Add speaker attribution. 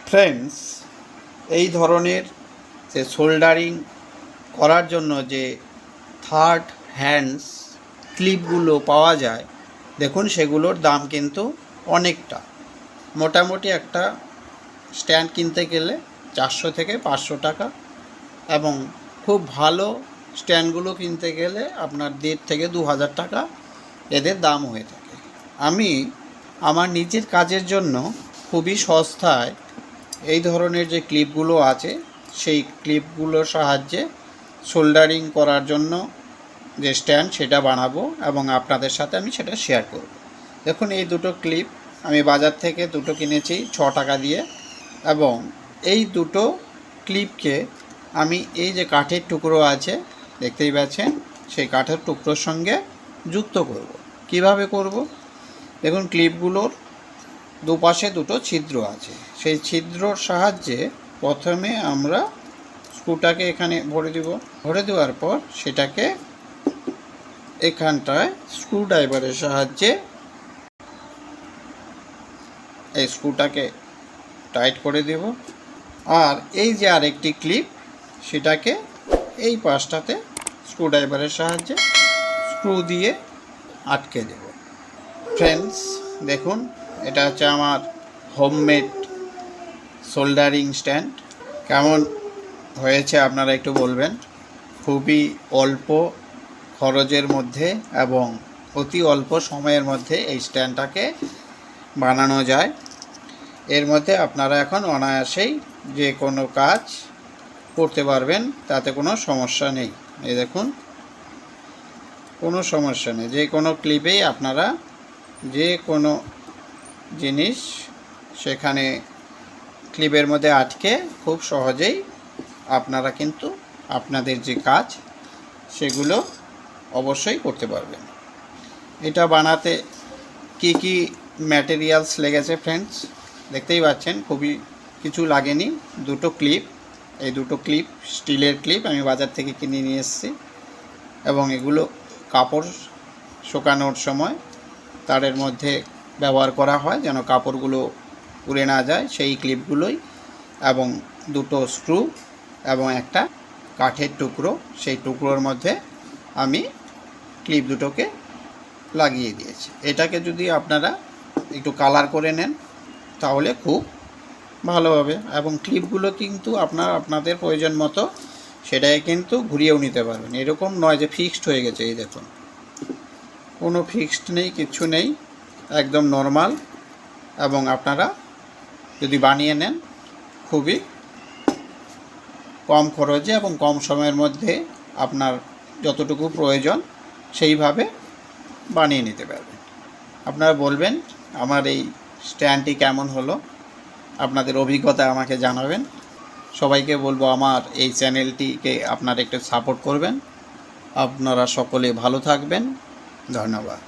Speaker 1: Friends, এই ধরনের যে সোল্ডারিং করার জন্য যে থার্ড হ্যান্ডস ক্লিপগুলো পাওয়া যায়, দেখুন সেগুলোর দাম কিন্তু অনেকটা। মোটামুটি একটা স্ট্যান্ড কিনতে গেলে 400 থেকে 500 টাকা, এবং খুব ভালো স্ট্যান্ডগুলো কিনতে গেলে আপনার 1,500 থেকে 2,000 টাকা এদের দাম হয়ে থাকে। আমি আমার নিজের কাজের জন্য খুবই সস্তায় এই ধরনের যে ক্লিপগুলো আছে সেই ক্লিপগুলোর সাহায্যে সোল্ডারিং করার জন্য যে স্ট্যান্ড সেটা বানাবো এবং আপনাদের সাথে আমি সেটা শেয়ার করব। দেখুন, এই দুটো ক্লিপ আমি বাজার থেকে দুটো কিনেছি 6 টাকা দিয়ে, এবং এই দুটো ক্লিপকে আমি এই যে কাঠের টুকরো আছে দেখতেই পাচ্ছেন, সেই কাঠের টুকরোর সঙ্গে যুক্ত করব। কিভাবে করব? দেখুন, ক্লিপগুলোর দুপাশে দুটো ছিদ্র আছে। সেই ছিদ্রর সাহায্যে প্রথমে আমরা স্ক্রুটাকে এখানে ভরে দেব। ভরে দেওয়ার পর সেটাকে এখানটায় স্ক্রু ড্রাইভারের সাহায্যে এই স্ক্রুটাকে টাইট করে দেব। আর এই যে আরেকটি ক্লিপ, সেটাকে এই পাশটাতে স্ক্রু ড্রাইভারের সাহায্যে স্ক্রু দিয়ে আটকে দেব। ফ্রেন্ডস, দেখুন, এটা হচ্ছে আমার হোমমেড সোল্ডারিং স্ট্যান্ড। কেমন হয়েছে আপনারা একটু বলবেন। খুবই অল্প খরচের মধ্যে এবং অতি অল্প সময়ের মধ্যে এই স্ট্যান্ডটাকে বানানো যায়। এর মধ্যে আপনারা এখন অনায়াসেই যে কোনো কাজ করতে পারবেন, তাতে কোনো সমস্যা নেই। এই দেখুন, কোনো সমস্যা নেই। যে কোনো ক্লিপেই আপনারা যে কোনো জিনিস সেখানে ক্লিপের মধ্যে আটকে খুব সহজেই আপনারা কিন্তু আপনাদের যে কাজ সেগুলো অবশ্যই করতে পারবেন। এটা বানাতে কি কি ম্যাটেরিয়ালস লেগেছে ফ্রেন্ডস দেখতেই পাচ্ছেন, খুবই কিছু লাগেনি। দুটো ক্লিপ, এই দুটো ক্লিপ স্টিলের ক্লিপ আমি বাজার থেকে কিনে নিয়ে এসেছি, এবং এগুলো কাপড় শুকানোর সময় তারের মধ্যে ব্যবহার করা হয় যেন কাপড়গুলো উড়ে না যায়, সেই ক্লিপগুলোই, এবং দুটো স্ক্রু এবং একটা কাঠের টুকরো। সেই টুকরোর মধ্যে আমি ক্লিপ দুটোকে লাগিয়ে দিয়েছি। এটাকে যদি আপনারা একটু কালার করে নেন তাহলে খুব ভালো হবে, এবং ক্লিপগুলো কিন্তু আপনাদের প্রয়োজন মতো সেটাই কিন্তু ঘুরিয়েও নিতে পারবেন। এরকম নয় যে ফিক্সড হয়ে গেছে। এই দেখুন, কোনো ফিক্সড নেই, কিচ্ছু নেই, একদম নর্মাল। এবং আপনারা যদি বানিয়ে নেন খুবই কম খরচে এবং কম সময়ের মধ্যে আপনার যতটুকু প্রয়োজন সেইভাবে বানিয়ে নিতে পারবেন। আপনারা বলবেন আমার এই স্ট্যান্ডটি কেমন হলো, আপনাদের অভিজ্ঞতা আমাকে জানাবেন। সবাইকে বলবো আমার এই চ্যানেলটিকে আপনারা একটু সাপোর্ট করবেন। আপনারা সকলে ভালো থাকবেন। ধন্যবাদ।